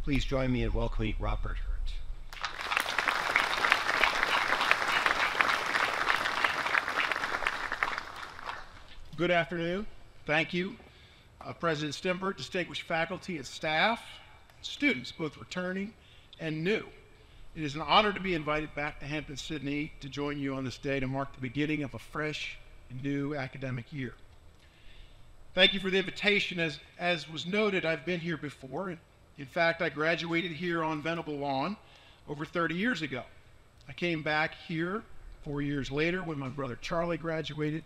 Please join me in welcoming Robert Hurt. Good afternoon. Thank you, President Stimbert, distinguished faculty and staff, students, both returning and new. It is an honor to be invited back to Hampden-Sydney to join you on this day to mark the beginning of a fresh and new academic year. Thank you for the invitation. As was noted, I've been here before. In fact, I graduated here on Venable Lawn over 30 years ago. I came back here 4 years later when my brother Charlie graduated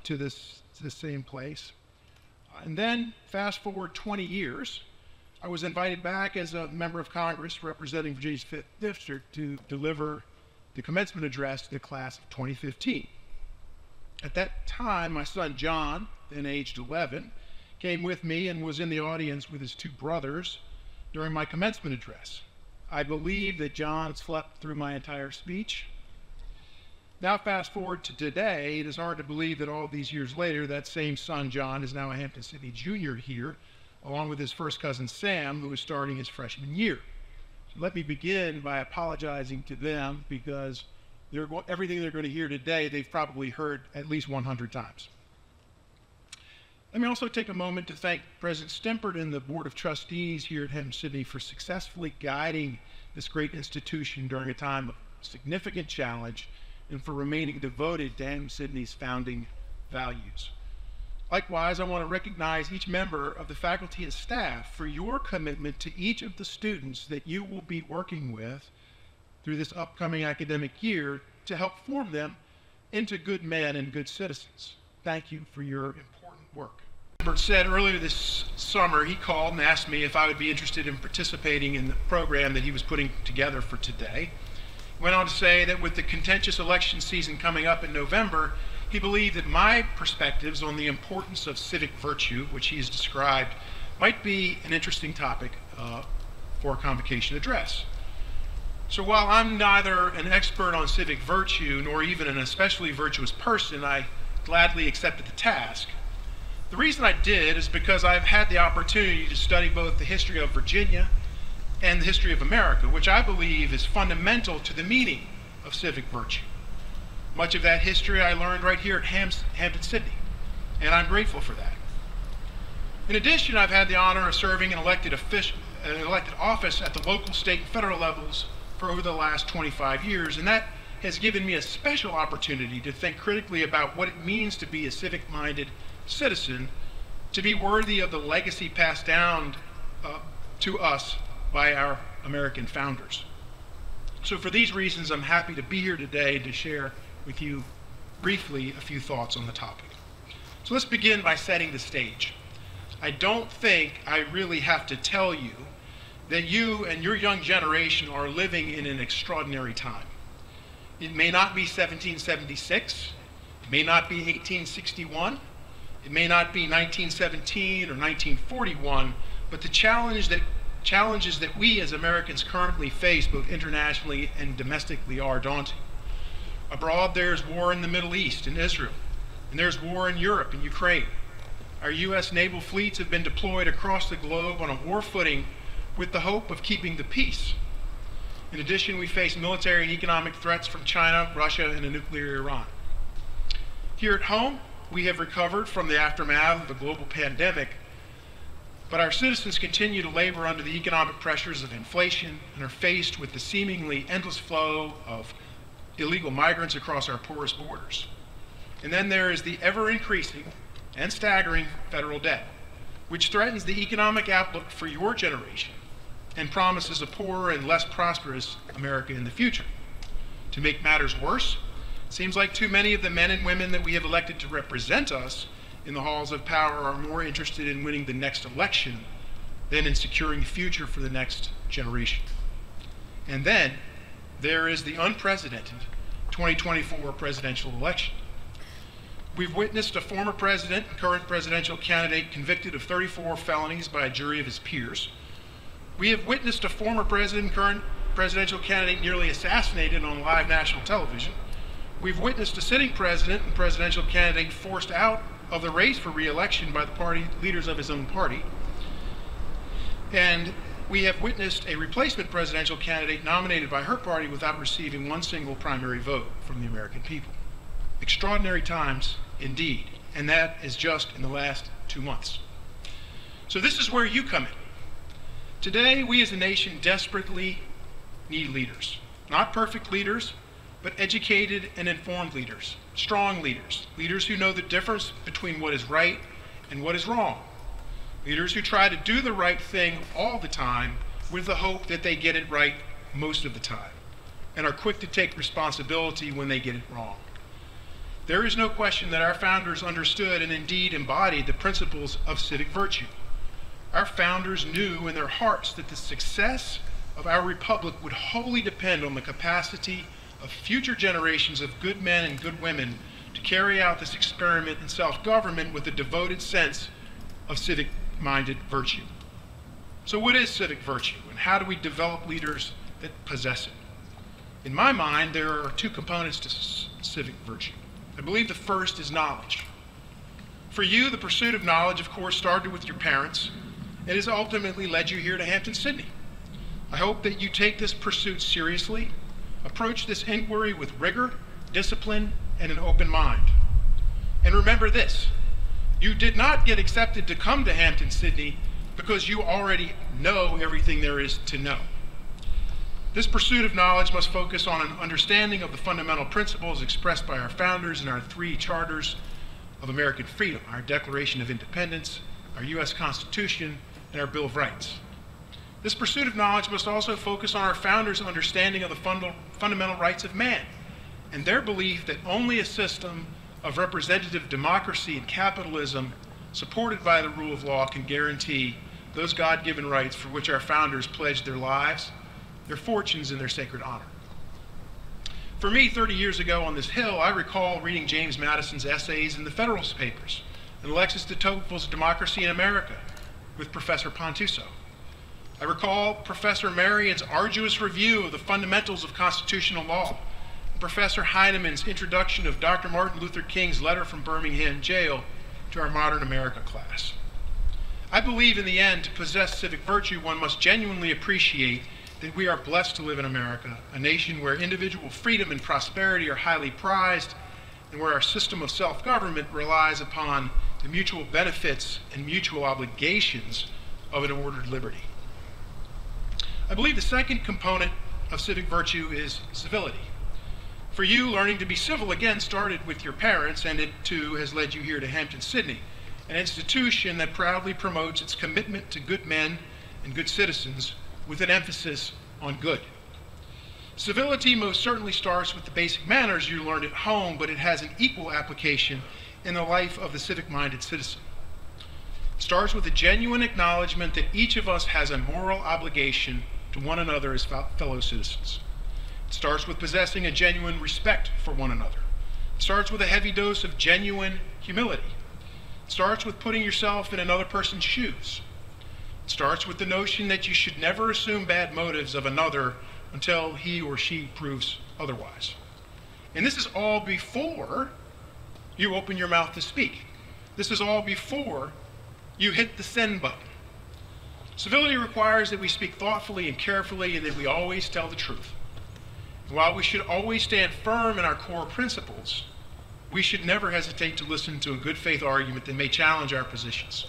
to this same place. And then, fast forward 20 years, I was invited back as a member of Congress representing Virginia's 5th District to deliver the commencement address to the class of 2015. At that time, my son John, then aged 11, came with me and was in the audience with his two brothers during my commencement address. I believe that John slept through my entire speech. Now fast forward to today, it is hard to believe that all these years later, that same son John is now a Hampden-Sydney junior here, along with his first cousin Sam, who is starting his freshman year. So let me begin by apologizing to them because everything they're going to hear today, they've probably heard at least 100 times. Let me also take a moment to thank President Stimbert and the Board of Trustees here at Hampden-Sydney for successfully guiding this great institution during a time of significant challenge and for remaining devoted to Hampden-Sydney's founding values. Likewise, I want to recognize each member of the faculty and staff for your commitment to each of the students that you will be working with through this upcoming academic year to help form them into good men and good citizens. Thank you for your important work. Stimbert said earlier this summer, he called and asked me if I would be interested in participating in the program that he was putting together for today. He went on to say that with the contentious election season coming up in November, he believed that my perspectives on the importance of civic virtue, which he has described, might be an interesting topic for a convocation address. So while I'm neither an expert on civic virtue nor even an especially virtuous person, I gladly accepted the task. The reason I did is because I've had the opportunity to study both the history of Virginia and the history of America, which I believe is fundamental to the meaning of civic virtue. Much of that history I learned right here at Hampden-Sydney, and I'm grateful for that. In addition, I've had the honor of serving an elected office at the local, state, and federal levels for over the last 25 years, and that has given me a special opportunity to think critically about what it means to be a civic-minded citizen, to be worthy of the legacy passed down to us by our American founders. So for these reasons, I'm happy to be here today to share with you briefly a few thoughts on the topic. So let's begin by setting the stage. I don't think I really have to tell you that you and your young generation are living in an extraordinary time. It may not be 1776, it may not be 1861, it may not be 1917 or 1941, but the challenges that we as Americans currently face, both internationally and domestically, are daunting. Abroad, there's war in the Middle East, in Israel, and there's war in Europe, in Ukraine. Our U.S. naval fleets have been deployed across the globe on a war footing with the hope of keeping the peace. In addition, we face military and economic threats from China, Russia, and a nuclear Iran. Here at home, we have recovered from the aftermath of the global pandemic, but our citizens continue to labor under the economic pressures of inflation and are faced with the seemingly endless flow of illegal migrants across our porous borders. And then there is the ever-increasing and staggering federal debt, which threatens the economic outlook for your generation and promises a poorer and less prosperous America in the future. To make matters worse, it seems like too many of the men and women that we have elected to represent us in the halls of power are more interested in winning the next election than in securing the future for the next generation. And then there is the unprecedented 2024 presidential election. We've witnessed a former president and current presidential candidate convicted of 34 felonies by a jury of his peers. We have witnessed a former president and current presidential candidate nearly assassinated on live national television. We've witnessed a sitting president and presidential candidate forced out of the race for re-election by the party leaders of his own party. And we have witnessed a replacement presidential candidate nominated by her party without receiving one single primary vote from the American people. Extraordinary times indeed, and that is just in the last 2 months. So this is where you come in. Today, we as a nation desperately need leaders. Not perfect leaders, but educated and informed leaders, strong leaders, leaders who know the difference between what is right and what is wrong, leaders who try to do the right thing all the time with the hope that they get it right most of the time, and are quick to take responsibility when they get it wrong. There is no question that our founders understood and indeed embodied the principles of civic virtue. Our founders knew in their hearts that the success of our republic would wholly depend on the capacity of future generations of good men and good women to carry out this experiment in self-government with a devoted sense of civic-minded virtue. So what is civic virtue, and how do we develop leaders that possess it? In my mind, there are two components to civic virtue. I believe the first is knowledge. For you, the pursuit of knowledge, of course, started with your parents, and has ultimately led you here to Hampden-Sydney. I hope that you take this pursuit seriously, approach this inquiry with rigor, discipline, and an open mind. And remember this, you did not get accepted to come to Hampden-Sydney because you already know everything there is to know. This pursuit of knowledge must focus on an understanding of the fundamental principles expressed by our founders in our 3 charters of American freedom, our Declaration of Independence, our U.S. Constitution, and our Bill of Rights. This pursuit of knowledge must also focus on our founders' understanding of the fundamental rights of man, and their belief that only a system of representative democracy and capitalism supported by the rule of law can guarantee those God-given rights for which our founders pledged their lives, their fortunes, and their sacred honor. For me, 30 years ago on this Hill, I recall reading James Madison's essays in the Federalist Papers and Alexis de Tocqueville's Democracy in America with Professor Pontuso. I recall Professor Marion's arduous review of the fundamentals of constitutional law, and Professor Heinemann's introduction of Dr. Martin Luther King's letter from Birmingham jail to our modern America class. I believe in the end, to possess civic virtue, one must genuinely appreciate that we are blessed to live in America, a nation where individual freedom and prosperity are highly prized, and where our system of self-government relies upon the mutual benefits and mutual obligations of an ordered liberty. I believe the second component of civic virtue is civility. For you, learning to be civil again started with your parents, and it too has led you here to Hampden-Sydney, an institution that proudly promotes its commitment to good men and good citizens with an emphasis on good. Civility most certainly starts with the basic manners you learned at home, but it has an equal application in the life of the civic-minded citizen. It starts with a genuine acknowledgement that each of us has a moral obligation to one another as fellow citizens. It starts with possessing a genuine respect for one another. It starts with a heavy dose of genuine humility. It starts with putting yourself in another person's shoes. It starts with the notion that you should never assume bad motives of another until he or she proves otherwise. And this is all before you open your mouth to speak. This is all before you hit the send button. Civility requires that we speak thoughtfully and carefully, and that we always tell the truth. And while we should always stand firm in our core principles, we should never hesitate to listen to a good faith argument that may challenge our positions.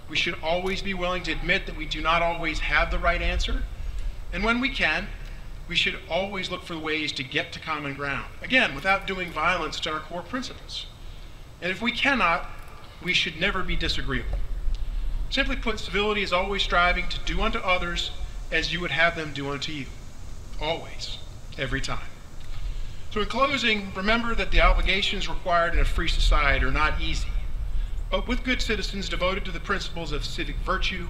We should always be willing to admit that we do not always have the right answer, and when we can, we should always look for ways to get to common ground, again, without doing violence to our core principles. And if we cannot, we should never be disagreeable. Simply put, civility is always striving to do unto others as you would have them do unto you. Always. Every time. So in closing, remember that the obligations required in a free society are not easy. But with good citizens devoted to the principles of civic virtue,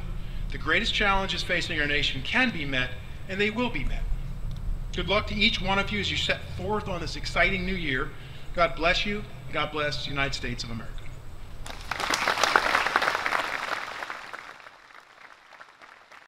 the greatest challenges facing our nation can be met, and they will be met. Good luck to each one of you as you set forth on this exciting new year. God bless you. God bless the United States of America.